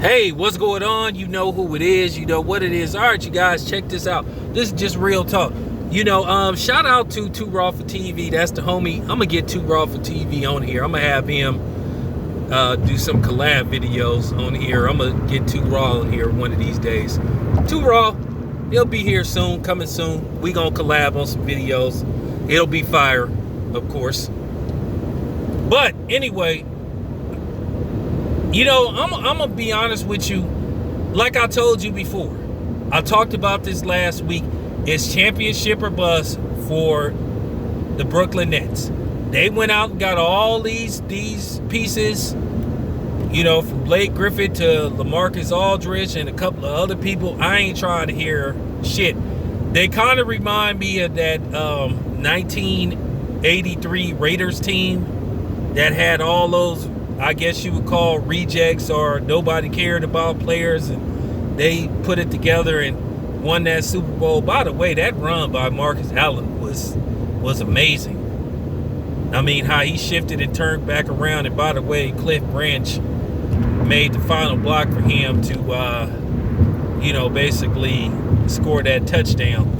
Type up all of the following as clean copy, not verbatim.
Hey, what's going on? You know who it is. You know what it is. All right, you guys, check this out. This is just real talk. Shout out to Too Raw for TV. That's the homie. I'm going to get Too Raw for TV on here. I'm going to have him do some collab videos on here. I'm going to get Too Raw on here one of these days. Too Raw, he'll be here soon, coming soon. We going to collab on some videos. It'll be fire, of course. But anyway, I'm going to be honest with you. Like I told you before, I talked about this last week. It's championship or bust for the Brooklyn Nets. They went out and got all these pieces, from Blake Griffin to LaMarcus Aldridge and a couple of other people. I ain't trying to hear shit. They kind of remind me of that 1983 Raiders team that had all those, I guess you would call rejects, or nobody cared about players, and they put it together and won that Super Bowl. By the way, that run by Marcus Allen was amazing. I mean, how he shifted and turned back around. And by the way, Cliff Branch made the final block for him to, basically score that touchdown.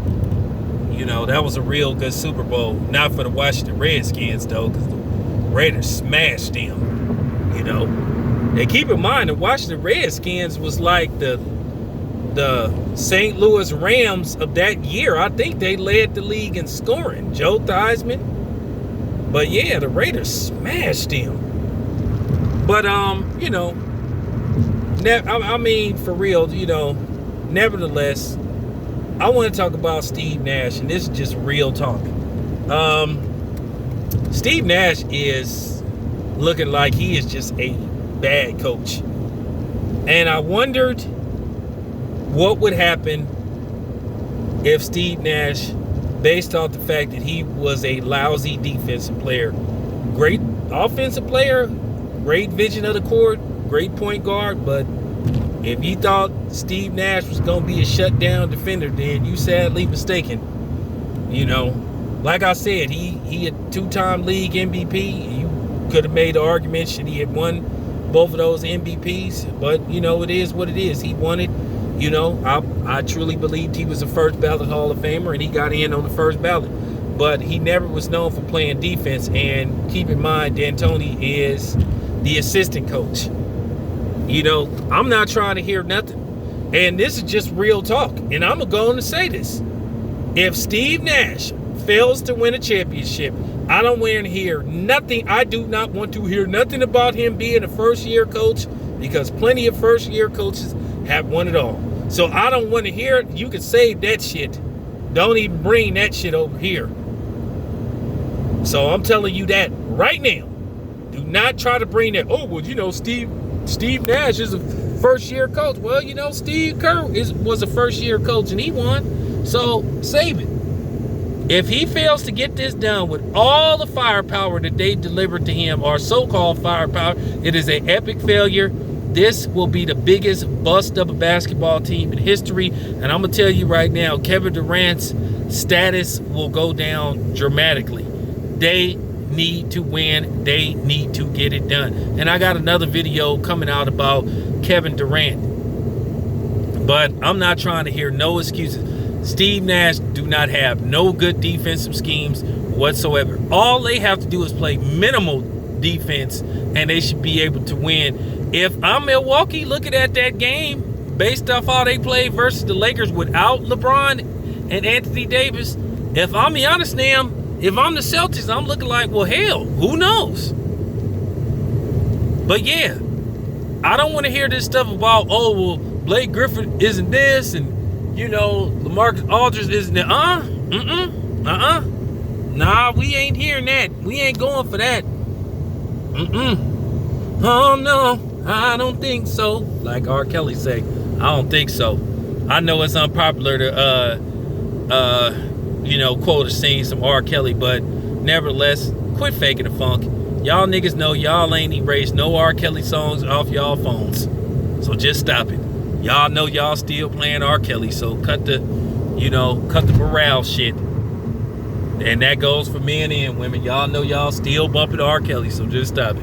That was a real good Super Bowl. Not for the Washington Redskins, though, because the Raiders smashed them. And keep in mind, the Washington Redskins was like the St. Louis Rams of that year. I think they led the league in scoring. Joe Theismann. But yeah, the Raiders smashed him. But for real, nevertheless, I want to talk about Steve Nash, and this is just real talk. Steve Nash is looking like he is just a bad coach. And I wondered what would happen if Steve Nash, based off the fact that he was a lousy defensive player, great offensive player, great vision of the court, great point guard, but if you thought Steve Nash was going to be a shutdown defender, then you sadly mistaken. Like I said, he a two-time league MVP. You could have made the argument should he had won both of those MVPs, but it is what it is. He won it. I truly believed he was a first ballot Hall of Famer, and he got in on the first ballot. But he never was known for playing defense. And keep in mind, D'Antoni is the assistant coach. I'm not trying to hear nothing. And this is just real talk. And I'm going to go on and say this. If Steve Nash fails to win a championship, I don't want to hear nothing. I do not want to hear nothing about him being a first-year coach, because plenty of first-year coaches have won it all. So I don't want to hear it. You can save that shit. Don't even bring that shit over here. So I'm telling you that right now. Do not try to bring that. Oh, well, Steve Nash is a first-year coach. Well, Steve Kerr was a first-year coach, and he won. So save it. If he fails to get this done with all the firepower that they delivered to him, or so-called firepower, it is an epic failure. This will be the biggest bust of a basketball team in history. And I'm going to tell you right now, Kevin Durant's status will go down dramatically. They need to win. They need to get it done. And I got another video coming out about Kevin Durant. But I'm not trying to hear no excuses. Steve Nash do not have no good defensive schemes whatsoever. All they have to do is play minimal defense, and they should be able to win. If I'm Milwaukee looking at that game, based off how they played versus the Lakers without LeBron and Anthony Davis, if I'm Giannis now, if I'm the Celtics, I'm looking like, well, hell, who knows? But yeah, I don't want to hear this stuff about, oh, well, Blake Griffin isn't this, and LaMarcus Aldridge isn't that. Nah, we ain't hearing that. We ain't going for that. Oh, no, I don't think so. Like R. Kelly say, I don't think so. I know it's unpopular to, quote or sing some R. Kelly, but nevertheless, quit faking the funk. Y'all niggas know y'all ain't erased no R. Kelly songs off y'all phones. So just stop it. Y'all know y'all still playing R. Kelly, so cut the morale shit. And that goes for men and women. Y'all know y'all still bumping R. Kelly, so just stop it.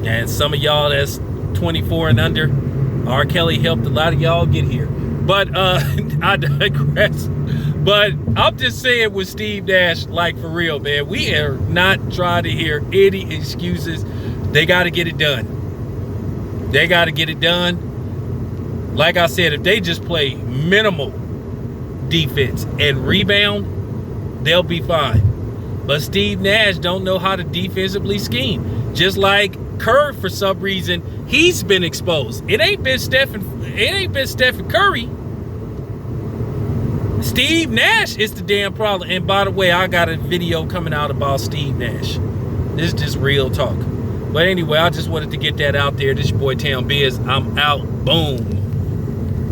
And some of y'all that's 24 and under, R. Kelly helped a lot of y'all get here. But I digress. But I'm just saying with Steve Nash, like for real, man, we are not trying to hear any excuses. They got to get it done. They got to get it done. Like I said, if they just play minimal defense and rebound, they'll be fine. But Steve Nash don't know how to defensively scheme. Just like Kerr, for some reason, he's been exposed. It ain't been Stephen Curry. Steve Nash is the damn problem. And by the way, I got a video coming out about Steve Nash. This is just real talk. But anyway, I just wanted to get that out there. This is your boy Town Biz. I'm out. Boom.